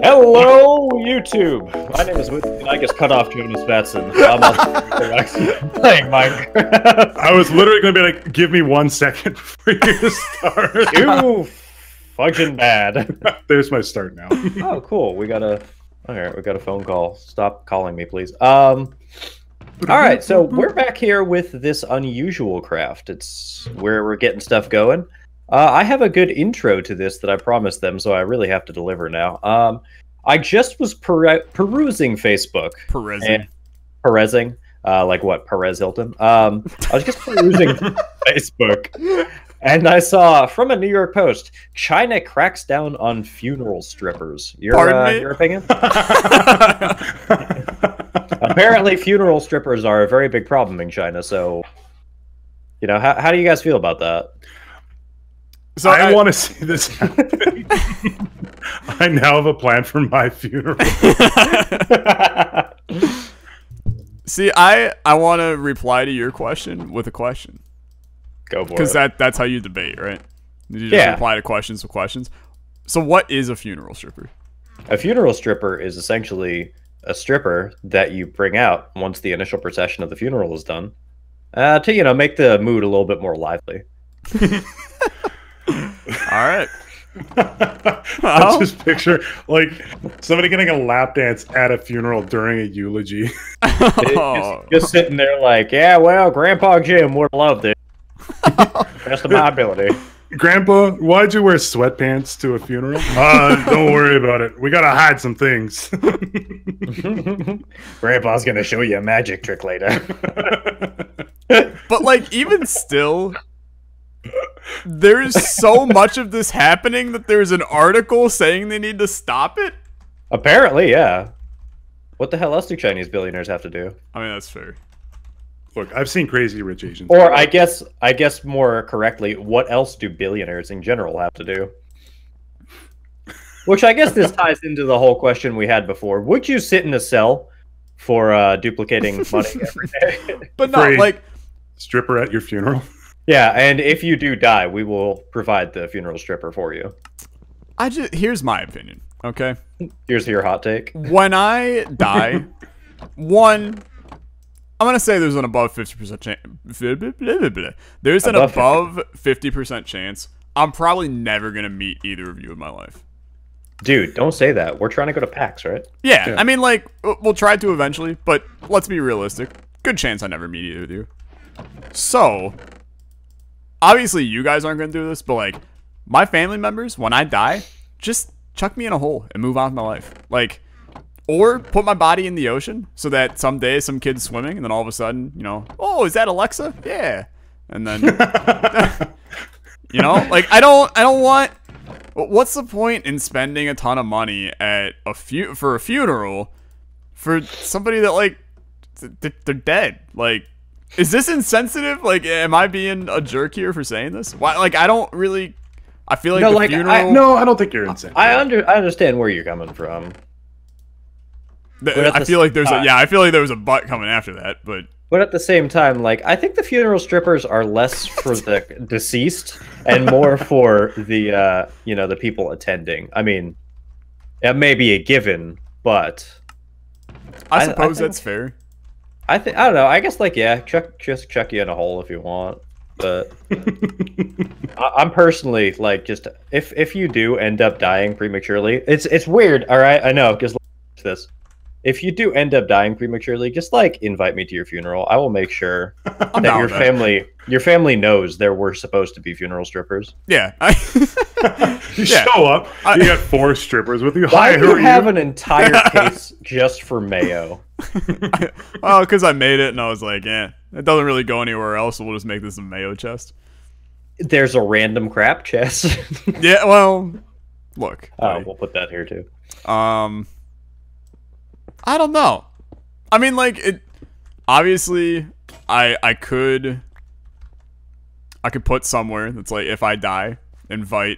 Hello, YouTube. My name is Uidsea, and I just cut off Jonus and I'm playing Minecraft. I was literally going to be like, give me 1 second before you start. You fudging bad. There's my start now. Oh, cool. We got a phone call. Stop calling me, please. All right, so we're back here with this unusual craft. It's where we're getting stuff going. I have a good intro to this that I promised them, so I really have to deliver now. I just was perusing Facebook. Perezing. Like what, Perez Hilton? I was just perusing Facebook, and I saw from a New York Post, China cracks down on funeral strippers. Your opinion? Apparently, funeral strippers are a very big problem in China, so, you know, how do you guys feel about that? So I want to see this happen. I now have a plan for my funeral. See, I want to reply to your question with a question. Go for it. Because that's how you debate, right? You just reply to questions with questions. So what is a funeral stripper? A funeral stripper is essentially a stripper that you bring out once the initial procession of the funeral is done, to, you know, make the mood a little bit more lively. All right. I just picture like somebody getting a lap dance at a funeral during a eulogy. Just sitting there like, yeah, well, Grandpa Jim would have loved it. Best of my ability. Grandpa, why'd you wear sweatpants to a funeral? Don't worry about it. We gotta hide some things. Grandpa's gonna show you a magic trick later. But like, even still, there's so much of this happening that there's an article saying they need to stop it? Apparently, yeah. What the hell else do Chinese billionaires have to do? I mean, that's fair. Look, I've seen Crazy Rich Asians. Or I guess more correctly, what else do billionaires in general have to do? Which I guess this ties into the whole question we had before. Would you sit in a cell for duplicating money every day? But not like stripper at your funeral. Yeah, and if you do die, we will provide the funeral stripper for you. Here's my opinion, okay? Here's your hot take. When I die, I'm gonna say there's an above 50% chance. There's an above 50% chance I'm probably never gonna meet either of you in my life. Dude, don't say that. We're trying to go to PAX, right? Yeah, I mean, like, we'll try to eventually, but let's be realistic. Good chance I never meet either of you. So, obviously you guys aren't gonna do this, but like, my family members, when I die, just chuck me in a hole and move on with my life. Like, or put my body in the ocean so that someday some kid's swimming and then all of a sudden, you know, oh, is that Alexa? Yeah. And then, you know, like, I don't want, what's the point in spending a ton of money at for a funeral for somebody that, like, they're dead? Like, is this insensitive? Like, am I being a jerk here for saying this? Why? Like, I don't really, I feel like the funeral. No, I don't think you're insensitive. I understand where you're coming from. I feel like there's I feel like there was a butt coming after that, but at the same time, like, I think the funeral strippers are less for the deceased and more for the you know, the people attending. I mean, it may be a given, but I suppose that's fair. I don't know. I guess, like, yeah, just chuck you in a hole if you want, but I'm personally like, just if you do end up dying prematurely, it's weird. All right, I know. Just this. If you do end up dying prematurely, just, like, invite me to your funeral. I will make sure that your family knows there were supposed to be funeral strippers. Yeah. You show up, you got 4 strippers with you. Why do you have an entire case just for mayo? Well, because I made it and I was like, yeah, it doesn't really go anywhere else, so we'll just make this a mayo chest. There's a random crap chest. Yeah, well, look. We'll put that here too. I don't know. I mean, like, it. Obviously, I could put somewhere that's like, if I die, invite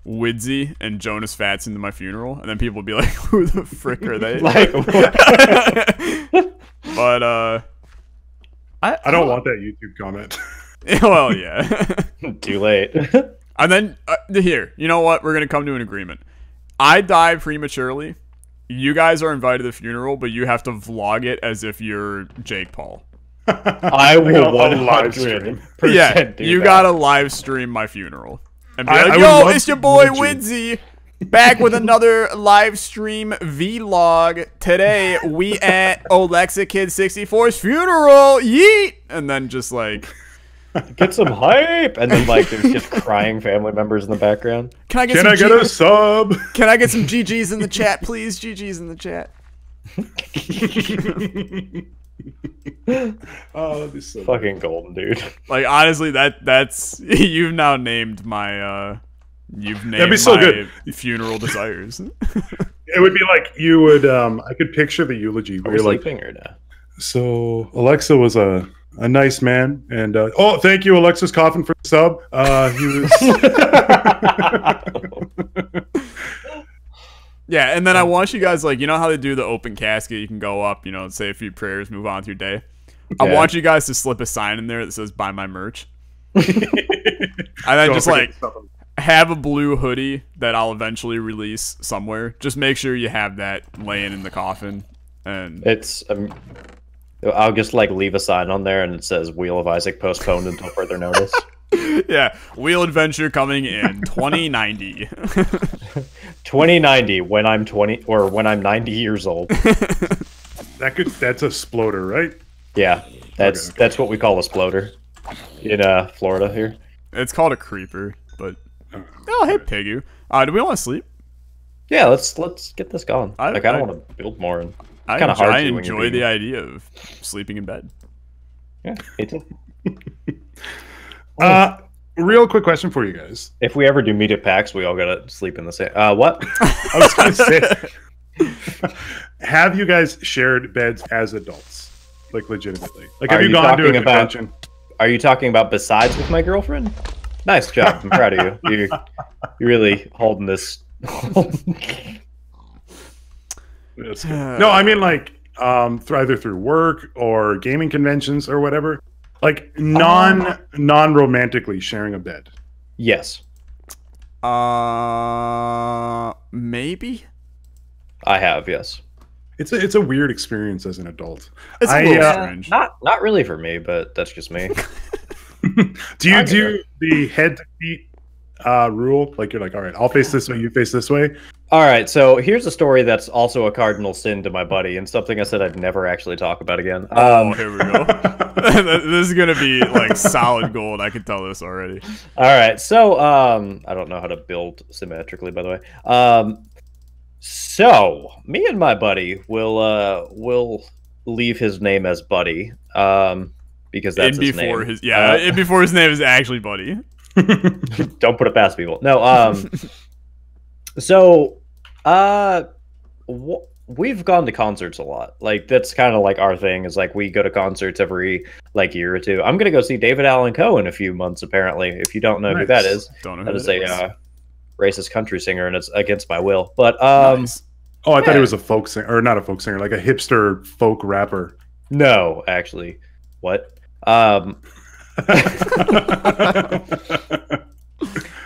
Uidsea and Jonus into my funeral, and then people would be like, "Who the frick are they?" Like, but I don't want that YouTube comment. Well, yeah. Too late. And then here, you know what? We're gonna come to an agreement. I die prematurely. You guys are invited to the funeral, but you have to vlog it as if you're Jake Paul. I will 100%. Yeah, you gotta live stream my funeral. And be like, yo, it's your boy Uidsea, back with another live stream vlog. Today, we at Alexa Kid 64's funeral. Yeet! And then just like... Get some hype! And then like there's just crying family members in the background. Can I get a sub? Can I get some GGs in the chat, please? GGs in the chat. Oh, this is so fucking golden, dude. Like honestly, that's you've now named my That'd be so good. Funeral desires. It would be like you would I could picture the eulogy where you're like, sleeping or no? So Alexa was a nice man, and oh, thank you, Alexa's coffin for the sub. He was. Yeah, and then I want you guys, like, you know how they do the open casket? You can go up, you know, say a few prayers, move on with your day. Yeah. I want you guys to slip a sign in there that says "Buy my merch," and then just like have a blue hoodie that I'll eventually release somewhere. Just make sure you have that laying in the coffin, and it's. I'll just like leave a sign on there and it says Wheel of Isaac postponed until further notice. Yeah, Wheel Adventure coming in 2090. 2090 when I'm 20 or when I'm 90 years old. That's a sploder, right? Yeah, that's what we call a sploder in Florida here. It's called a creeper, but oh hey Pigu. Do we want to sleep? Yeah, let's get this going. I kind of want to build more and I enjoy the idea of sleeping in bed. Yeah, me too. Real quick question for you guys. If we ever do meet at PAX, we all gotta sleep in the same... what? I was gonna say... Have you guys shared beds as adults? Like, legitimately? Like, have you gone to a convention? Are you talking about besides with my girlfriend? Nice job. I'm proud of you. You're really holding this... No, I mean like either through work or gaming conventions or whatever. Like non-romantically sharing a bed. Yes. Maybe. I have, yes. It's a weird experience as an adult. It's a little strange. Not really for me, but that's just me. Do you do the head to feet rule? Like you're like, all right, I'll face this way, you face this way. All right, so here's a story that's also a cardinal sin to my buddy, and something I said I'd never actually talk about again. Here we go. This is gonna be like solid gold. I can tell this already. All right, so I don't know how to build symmetrically, by the way. So me and my buddy will leave his name as Buddy, because that's his name. Before his name is actually Buddy. Don't put it past people. No, so, we've gone to concerts a lot. Like, that's kind of like our thing, is like we go to concerts every like year or two. I'm gonna go see David Allan Coe in a few months, apparently. If you don't know who that is, that is a racist country singer, and it's against my will. But nice. Oh, I thought he was a folk singer, or not a folk singer, like a hipster folk rapper. No, actually, what?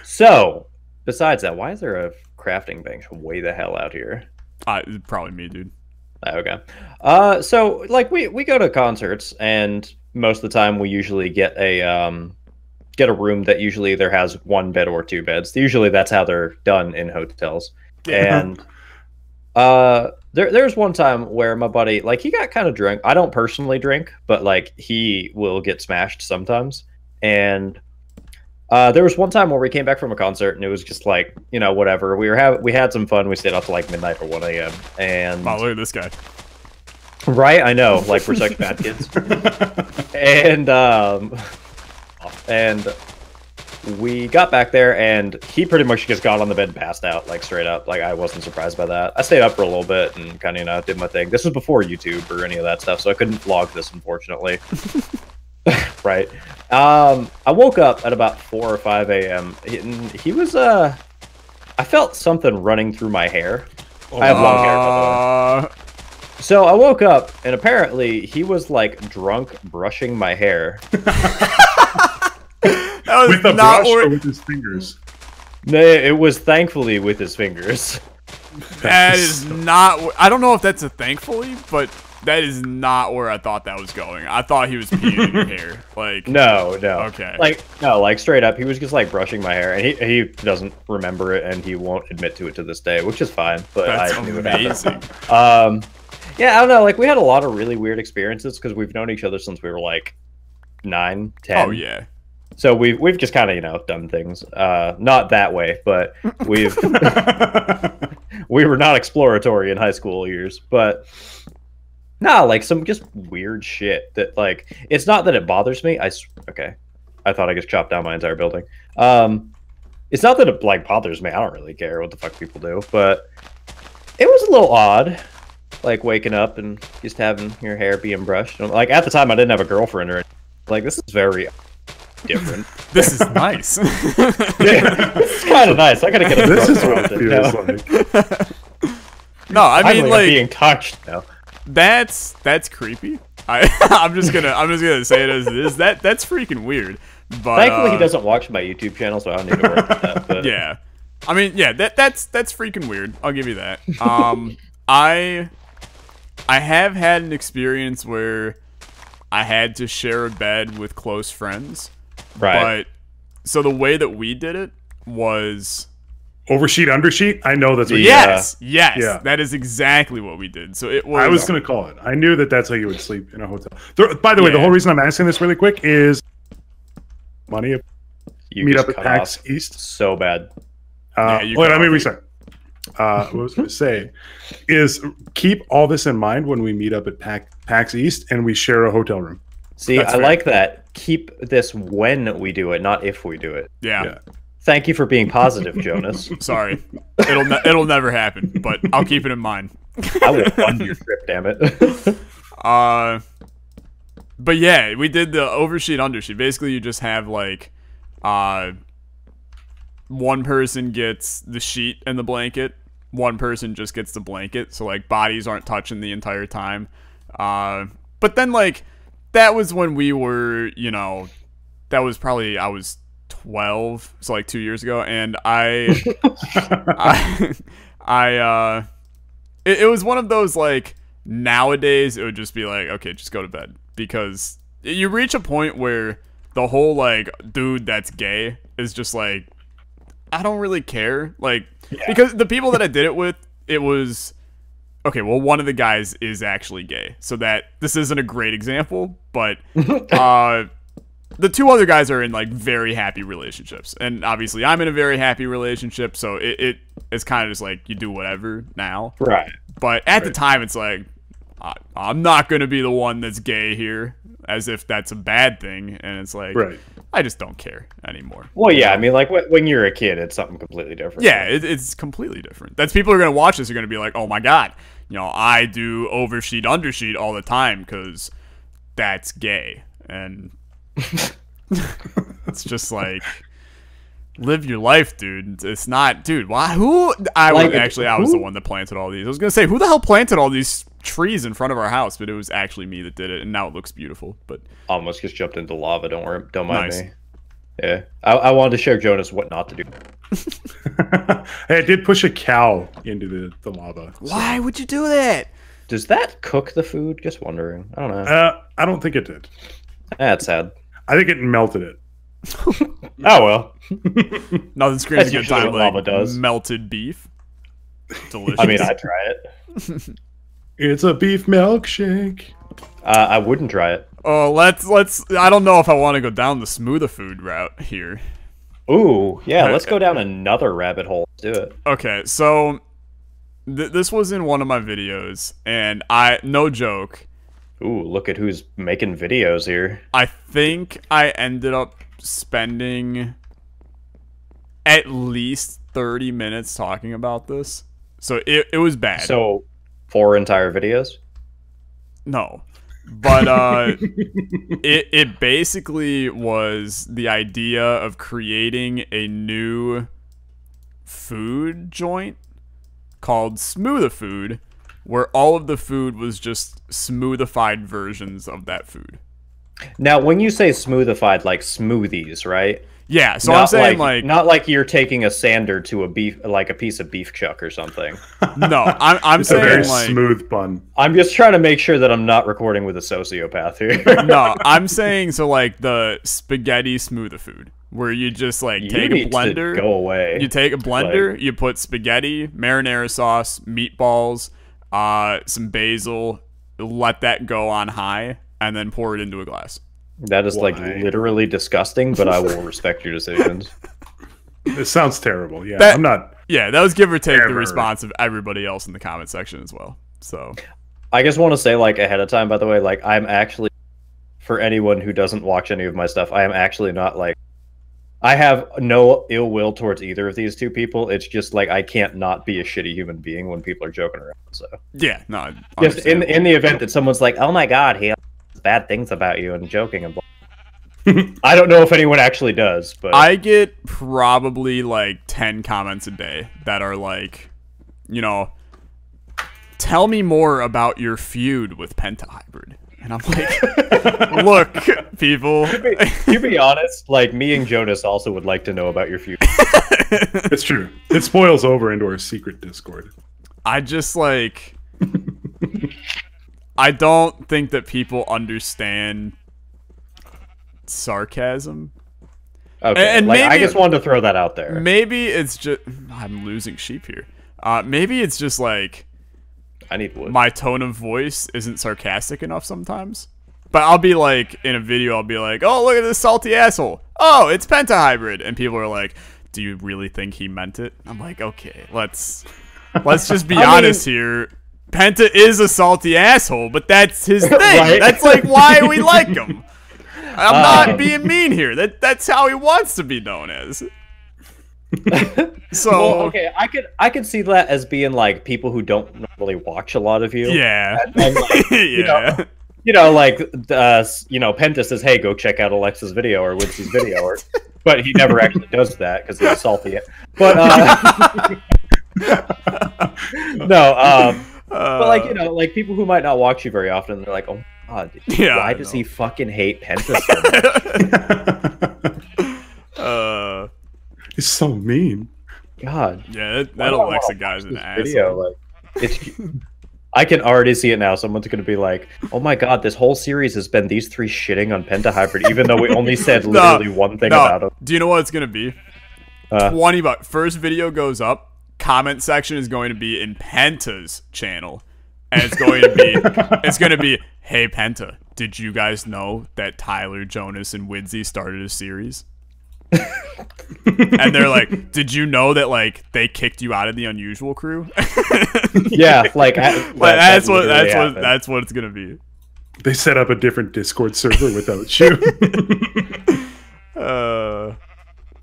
So, besides that, why is there a crafting bench way the hell out here? Probably me, dude. Okay. So like we go to concerts, and most of the time we usually get a room that usually either has one bed or two beds. Usually that's how they're done in hotels. Yeah. And there's one time where my buddy, like, he got kind of drunk. I don't personally drink, but like he will get smashed sometimes. And there was one time where we came back from a concert, and it was just like, you know, whatever. We had some fun. We stayed up to like midnight or 1 a.m. And wow, look at this guy. Right, I know. Like, we're such bad kids. And we got back there, and he pretty much just got on the bed and passed out, like, straight up. Like, I wasn't surprised by that. I stayed up for a little bit and kind of, you know, did my thing. This was before YouTube or any of that stuff, so I couldn't vlog this, unfortunately. Right. I woke up at about 4 or 5 a.m. He was I felt something running through my hair. I have long hair, by the way. So I woke up, and apparently he was like drunk brushing my hair. With a brush or with his fingers? No, it was thankfully with his fingers. That is not. I don't know if that's a thankfully, but that is not where I thought that was going. I thought he was peeing in your hair. Like no. Okay. Like straight up, he was just like brushing my hair, and he doesn't remember it, and he won't admit to it to this day, which is fine. But that's I knew amazing. It happened. Yeah, I don't know. Like we had a lot of really weird experiences because we've known each other since we were like 9, 10. Oh yeah. So we've just kind of done things, not that way, but we've we were not exploratory in high school years, but no, like some just weird shit that like it's not that it bothers me. Okay, I thought I just chopped down my entire building. It's not that it like bothers me. I don't really care what the fuck people do, but it was a little odd, like waking up and just having your hair being brushed. Like at the time, I didn't have a girlfriend or anything. Like this is very different. This is nice. Yeah, it's kind of nice. I gotta get a This is what it feels like. No, I mean I'm like being touched now. That's creepy. I'm just gonna say it as it is. That's freaking weird. But thankfully, he doesn't watch my YouTube channel, so I don't need to worry about that. But... Yeah, I mean, yeah, that's freaking weird. I'll give you that. I have had an experience where I had to share a bed with close friends. Right. But so the way that we did it was oversheet, undersheet. I know that's what yes, yeah. That is exactly what we did. So it was. I was gonna call it. I knew that's how you would sleep in a hotel. By the way, the whole reason I'm asking this really quick is money. You meet up at PAX East. So bad. Let me restart. What I was going to say is keep all this in mind when we meet up at PAX East and we share a hotel room. See, I like that. Keep this when we do it, not if we do it. Yeah. Thank you for being positive, Jonas. Sorry, it'll never happen, but I'll keep it in mind. I will fund your trip, damn it. But yeah, we did the oversheet, undersheet. Basically, you just have like, one person gets the sheet and the blanket. One person just gets the blanket. So like bodies aren't touching the entire time. But then like that was when we were, that was probably I was 12, so like 2 years ago, and it was one of those like nowadays it would just be like, okay, just go to bed, because you reach a point where the whole like dude that's gay is just like, I don't really care, like because the people that I did it with, it was okay, well one of the guys is actually gay, so that this isn't a great example, but the two other guys are in like very happy relationships, and obviously I'm in a very happy relationship, so it's kind of just like you do whatever now, right? But at the time it's like I'm not gonna be the one that's gay here, as if that's a bad thing, and it's like I just don't care anymore. Well, yeah, I mean, like when you're a kid, it's something completely different. Yeah, it's completely different. That's people are gonna watch this are gonna be like, oh my god, I do oversheet, undersheet all the time because that's gay, and it's just like, live your life, dude. It's not, dude. Why? Who? I was the one that planted all these. I was gonna say, who the hell planted all these trees in front of our house? But it was actually me that did it, and now it looks beautiful. But almost just jumped into lava. Don't worry. Don't mind me. Yeah, I wanted to show Jonas what not to do. Hey, I did push a cow into the lava. So. Why would you do that? Does that cook the food? Just wondering. I don't know. I don't think it did. That's sad. I think it melted it. Oh well. Nothing screams a good time like lava does. Melted beef. Delicious. I mean, I'd try it. It's a beef milkshake. I wouldn't try it. Oh, let's. I don't know if I want to go down the smoother food route here. Ooh, yeah. Let's go down another rabbit hole. Let's do it. Okay, so this was in one of my videos, and no joke. Ooh, look at who's making videos here. I think I ended up spending at least 30 minutes talking about this. So it was bad. So 4 entire videos? No. But it basically was the idea of creating a new food joint called Smoother Food, where all of the food was just smoothified versions of that food. Now, when you say smoothified, like smoothies, right? Yeah, so I'm saying like not like you're taking a sander to a piece of beef chuck or something. No, I'm saying a very like smooth bun. I'm just trying to make sure that I'm not recording with a sociopath here. No, I'm saying so like the spaghetti smooth-a-food, where you just like take a blender. Go away. You take a blender, you put spaghetti, marinara sauce, meatballs, some basil, let that go on high, and then pour it into a glass. That is like literally disgusting, but I will respect your decisions. It sounds terrible. Yeah, I'm not. Yeah, that was give or take the response of everybody else in the comment section as well. So, I just want to say, like, ahead of time, by the way, like, I'm actually, for anyone who doesn't watch any of my stuff, I am actually not like, I have no ill will towards either of these two people. It's just like I can't not be a shitty human being when people are joking around. So yeah, no, just in the event that someone's like, "Oh my god, he has bad things about you," and joking and blah. I don't know if anyone actually does, but I get probably like 10 comments a day that are like, you know, tell me more about your feud with Pentahybrid. And I'm like, look, people. To be honest, like, me and Jonus also would like to know about your feud. It's true. It spoils over into our secret Discord. I just, like, I don't think that people understand sarcasm. Okay, and like, maybe, I just wanted to throw that out there. Maybe it's just, I'm losing sheep here. Maybe it's just, like, I need wood. My tone of voice isn't sarcastic enough sometimes. But I'll be like, in a video, I'll be like, oh, look at this salty asshole. Oh, it's Pentahybrid. And people are like, do you really think he meant it? I'm like, okay, let's just be honest here. Penta is a salty asshole, but that's his thing. Right? That's like why we like him. I'm not being mean here. That's how he wants to be known as. So well, okay, I could see that as being like people who don't normally watch a lot of you. Yeah, and like, yeah. Like Penta says, "Hey, go check out Alexa's video or Uidsiea's video," but he never actually does that because he's salty. But no, but like like people who might not watch you very often, they're like, "Oh God, why does he fucking hate Penta so much?" He's so mean. God. Yeah, that Alexa guy's an asshole. Video, like, it's. I can already see it now. Someone's going to be like, "Oh my God, this whole series has been these three shitting on Pentahybrid, even though we only said literally one thing about him." Do you know what it's going to be? $20. First video goes up. Comment section is going to be in Penta's channel, and it's going to be, "Hey Penta, did you guys know that Tyler, Jonus, and Uidsea started a series?" And they're like, "Did you know that like they kicked you out of the Unusual crew?" Yeah, like that's what it's gonna be. They set up a different Discord server without you.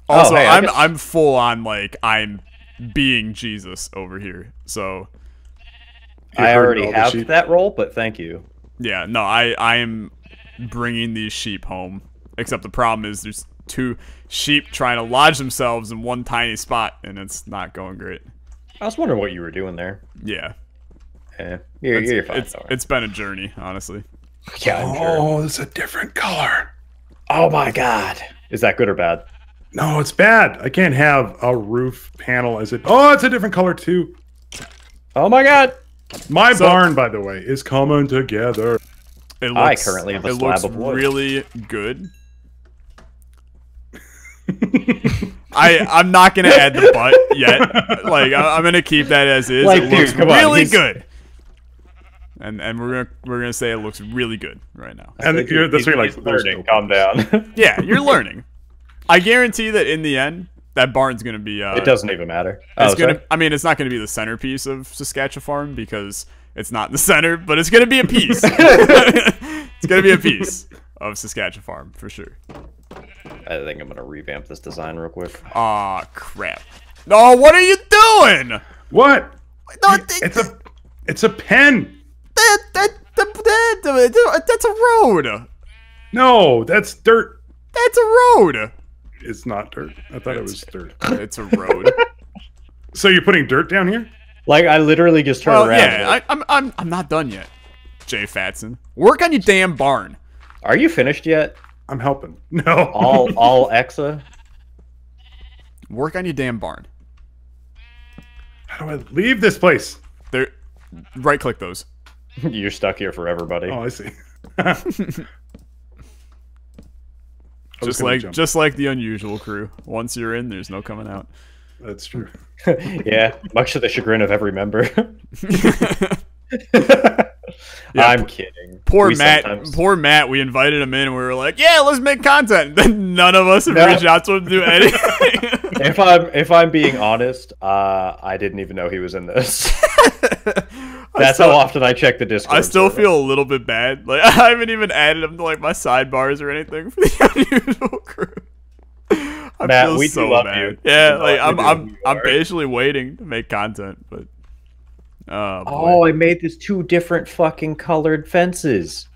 Also, hey, I'm full on like I'm being Jesus over here. So I already have that role, but thank you. Yeah, no, I am bringing these sheep home. Except the problem is there's 2 sheep trying to lodge themselves in one tiny spot, and it's not going great. I was wondering what you were doing there. Yeah. You're fine. It's been a journey, honestly. Yeah, I'm sure. Oh, it's a different color. Oh my God. Is that good or bad? No, it's bad. I can't have a roof panel as it. Oh, it's a different color too. Oh my God. My barn, by the way, is coming together. I currently have a slab of wood. Really good. I'm not gonna add the butt yet. Like I'm gonna keep that as is. Like, it looks really good. And we're gonna say it looks really good right now. And that's where you're like, learning. Calm down. Yeah, you're learning. I guarantee that in the end, that barn's gonna be. It doesn't even matter. I mean, it's not gonna be the centerpiece of Saskatchewan because it's not in the center, but it's gonna be a piece. It's gonna be a piece of Saskatchewan for sure. I think I'm gonna revamp this design real quick. Aw, crap. No, what are you doing? What? No, it's a pen. That's a road. No, that's dirt. That's a road. It's not dirt. I thought it was dirt. It's a road. So you're putting dirt down here? Like I literally just turned around. Yeah, I'm not done yet. Jay Fatson, work on your damn barn. Are you finished yet? I'm helping. No. All Exa? Work on your damn barn. How do I leave this place? There, right-click those. You're stuck here forever, buddy. Oh, I see. Just like the Unusual crew. Once you're in, there's no coming out. That's true. Yeah, much to the chagrin of every member. Yeah, I'm kidding. Poor Matt. We invited him in, and we were like, "Yeah, let's make content." Then none of us have reached out to him to do anything. If I'm being honest, I didn't even know he was in this. That's how often I check the Discord. I still feel a little bit bad. Like I haven't even added him to like my sidebars or anything for the Unusual crew. Matt, we do love you. Yeah, like I'm patiently waiting to make content, but. Oh, I made this 2 different fucking colored fences.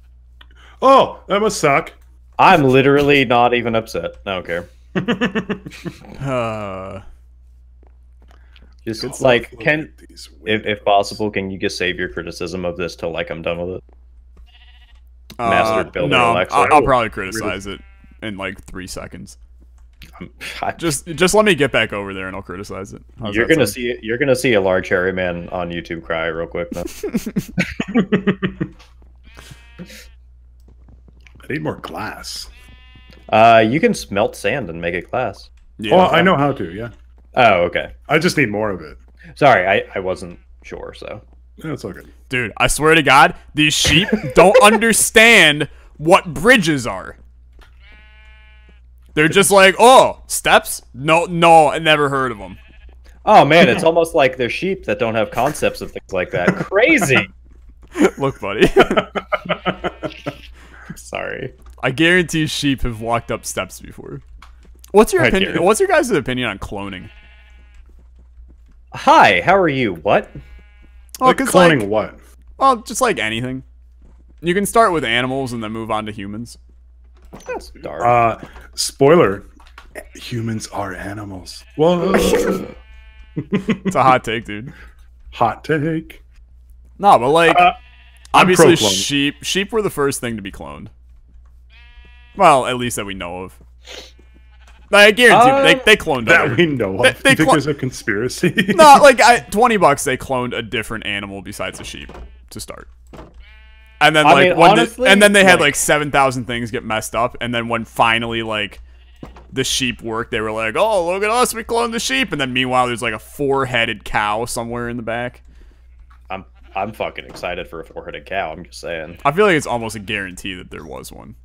Oh, that must suck. I'm literally not even upset. I don't care. Just like, if possible, can you just save your criticism of this till like I'm done with it? Mastered builder no, Alexa. I'll probably criticize it in like 3 seconds. Just let me get back over there and I'll criticize it. You're gonna see a large hairy man on YouTube cry real quick. I need more glass. You can smelt sand and make it glass. Yeah, oh, I know how to. Yeah. Oh, okay. I just need more of it. Sorry, I wasn't sure. So that's all good. Dude, I swear to God, these sheep don't understand what bridges are. They're just like, oh, steps? No, I never heard of them. Oh, man, it's almost like they're sheep that don't have concepts of things like that. Crazy. Look, buddy. Sorry. I guarantee sheep have walked up steps before. What's your opinion? What's your guys' opinion on cloning? Hi, how are you? What? Well, like cloning what? Well, just like anything. You can start with animals and then move on to humans. That's dark. Spoiler: humans are animals. Whoa! It's a hot take, dude. Hot take. No, but like, obviously, sheep were the first thing to be cloned. Well, at least that we know of. I guarantee they cloned that we know of. You think there's a conspiracy? No, like $20 they cloned a different animal besides a sheep to start. And then like honestly, they had like 7,000 things get messed up, and then when finally like the sheep worked, they were like, "Oh, look at us, we cloned the sheep." And then meanwhile, there's like a 4-headed cow somewhere in the back. I'm fucking excited for a 4-headed cow. I'm just saying. I feel like it's almost a guarantee that there was one.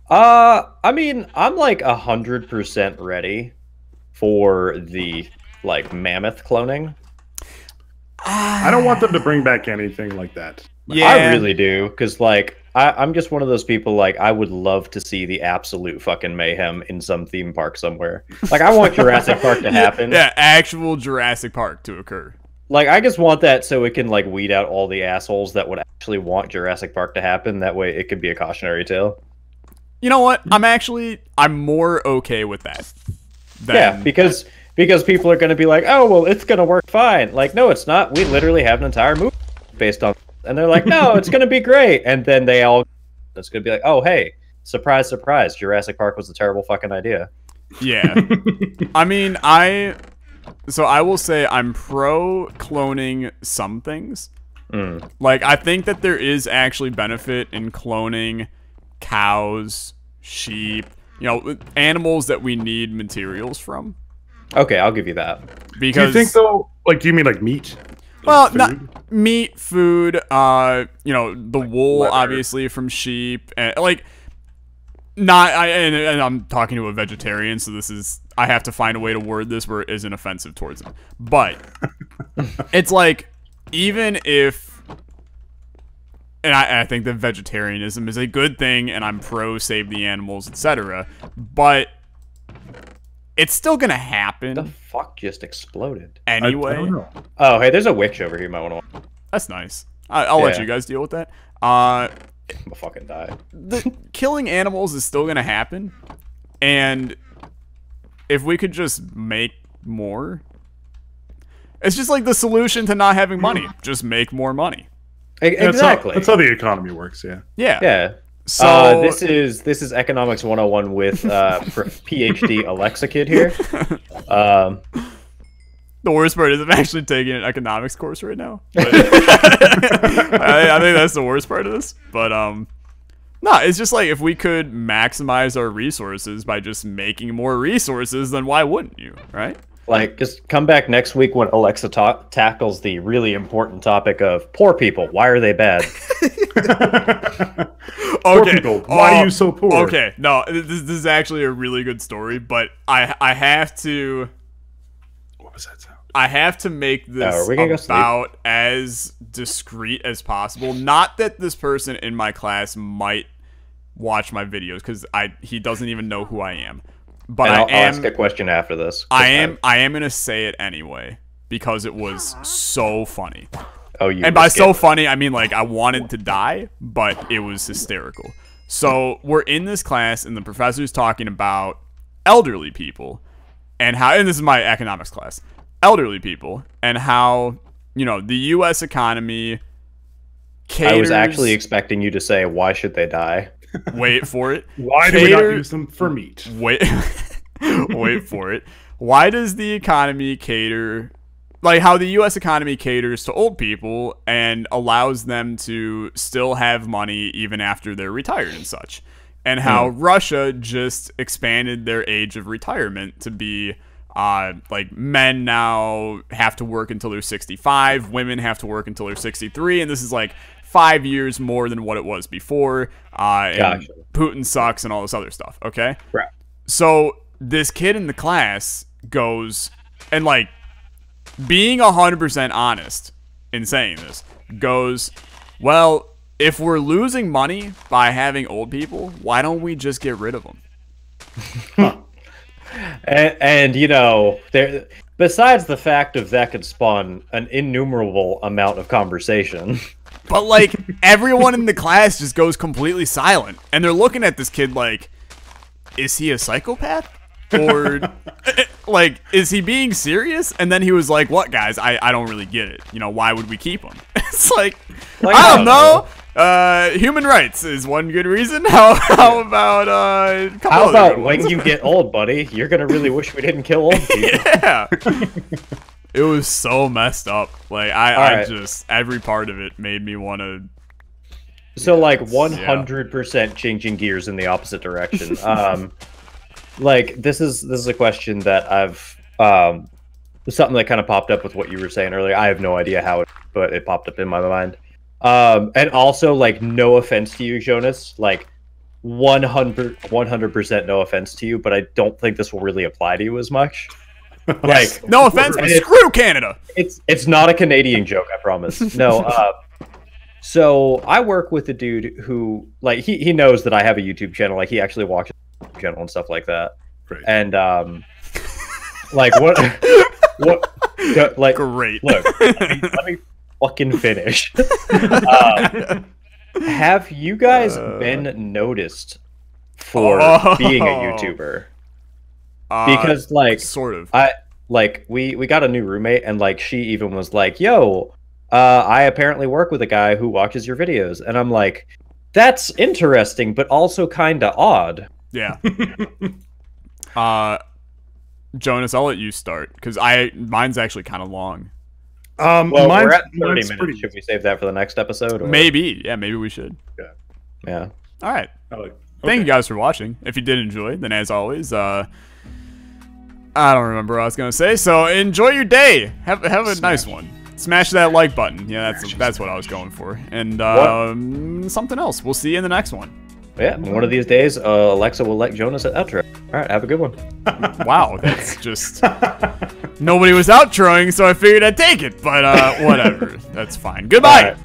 I mean, I'm like 100% ready for the like mammoth cloning. I don't want them to bring back anything like that. Yeah, I really do, because like I'm just one of those people. Like I would love to see the absolute fucking mayhem in some theme park somewhere. Like I want Jurassic Park to happen. Yeah, actual Jurassic Park to occur. Like I just want that so it can like weed out all the assholes that would actually want Jurassic Park to happen. That way, it could be a cautionary tale. You know what? I'm more okay with that. Yeah, because people are going to be like, oh well, it's going to work fine. Like no, it's not. We literally have an entire movie based on. And they're like, no, it's going to be great. And then it's going to be like, oh, hey, surprise, surprise. Jurassic Park was a terrible fucking idea. Yeah. I mean, I will say I'm pro cloning some things. Like, I think that there is actually benefit in cloning cows, sheep, animals that we need materials from. Okay, I'll give you that. Do Because you think, though, like, do you mean like meat? Well, not meat, food, the like wool, leather, obviously, from sheep, and like, and I'm talking to a vegetarian, so I have to find a way to word this where it isn't offensive towards them. But it's like, even if, and I think that vegetarianism is a good thing, and I'm pro save the animals, etc. But it's still gonna happen. The fuck just exploded? Anyway. I don't know. Oh, hey, there's a witch over here. You might want to. That's nice. I'll let you guys deal with that. I'm gonna fucking die. The killing animals is still gonna happen, and if we could just make more, it's just like the solution to not having money. Just make more money. Exactly. That's how the economy works. Yeah. Yeah. Yeah. So this is economics 101 with for PhD Alexa kid here. The worst part is I'm actually taking an economics course right now. But I think that's the worst part of this. But no, it's just like if we could maximize our resources by just making more resources, then why wouldn't you, right? Like, just come back next week when Alexa tackles the really important topic of poor people. Why are they bad? Poor people. Why are you so poor? Okay, no, this is actually a really good story, but I have to. What was that sound? I have to make this about as discreet as possible. Not that this person in my class might watch my videos, because he doesn't even know who I am. But I'll ask a question after this. I am gonna say it anyway because it was so funny. Oh, you. And by so funny, I mean like I wanted to die, but it was hysterical. So we're in this class, and the professor's talking about elderly people and how. And this is my economics class. Elderly people and how, you know, the U.S. economy caters... I was actually expecting you to say, why should they die? Wait for it. Why do we not use them for meat? Wait for it. Why does the economy cater... Like, how the U.S. economy caters to old people and allows them to still have money even after they're retired and such. And how Russia just expanded their age of retirement to be... like men now have to work until they're 65, women have to work until they're 63, and this is like 5 years more than what it was before. And Putin sucks and all this other stuff. Okay. Right. So this kid in the class goes, and like being 100% honest in saying this, goes, well, if we're losing money by having old people, why don't we just get rid of them? And you know, there. Besides the fact of that could spawn an innumerable amount of conversation. But like everyone in the class just goes completely silent, and they're looking at this kid like, is he a psychopath? Or like, is he being serious? And then he was like, what, guys? I don't really get it. You know, why would we keep him? It's like I don't know. Human rights is one good reason. How about when you get old, buddy? You're gonna really wish we didn't kill old people. Yeah. It was so messed up. Like I just every part of it made me want to. So like 100% changing gears in the opposite direction. Like this is a question that I've something that kind of popped up with what you were saying earlier. I have no idea how but it popped up in my mind. And also, like, no offense to you, Jonas, like 100% no offense to you, but I don't think this will really apply to you as much. Like, no offense, but screw Canada. It's not a Canadian joke, I promise. No. So I work with a dude who, like, he knows that I have a YouTube channel. Like, he actually watches the YouTube channel and stuff like that. Right. And like like, great. Look, let me fucking finish. Have you guys been noticed for being a YouTuber? Because like sort of. We got a new roommate, and like she even was like, yo, I apparently work with a guy who watches your videos. And I'm like, that's interesting, but also kinda odd. Yeah. Jonas, I'll let you start because mine's actually kind of long. Well, we're at 30 minutes. Should we save that for the next episode? Or? Maybe. Yeah, maybe we should. Yeah. All right. Thank you guys for watching. If you did enjoy, then as always, I don't remember what I was gonna say. So enjoy your day. Have a nice one. Smash that like button. Yeah, that's what I was going for. And something else. We'll see you in the next one. Yeah, one of these days, Alexa will let Jonas at outro. All right, have a good one. Wow, that's just... Nobody was outroing, so I figured I'd take it. But whatever. That's fine. Goodbye!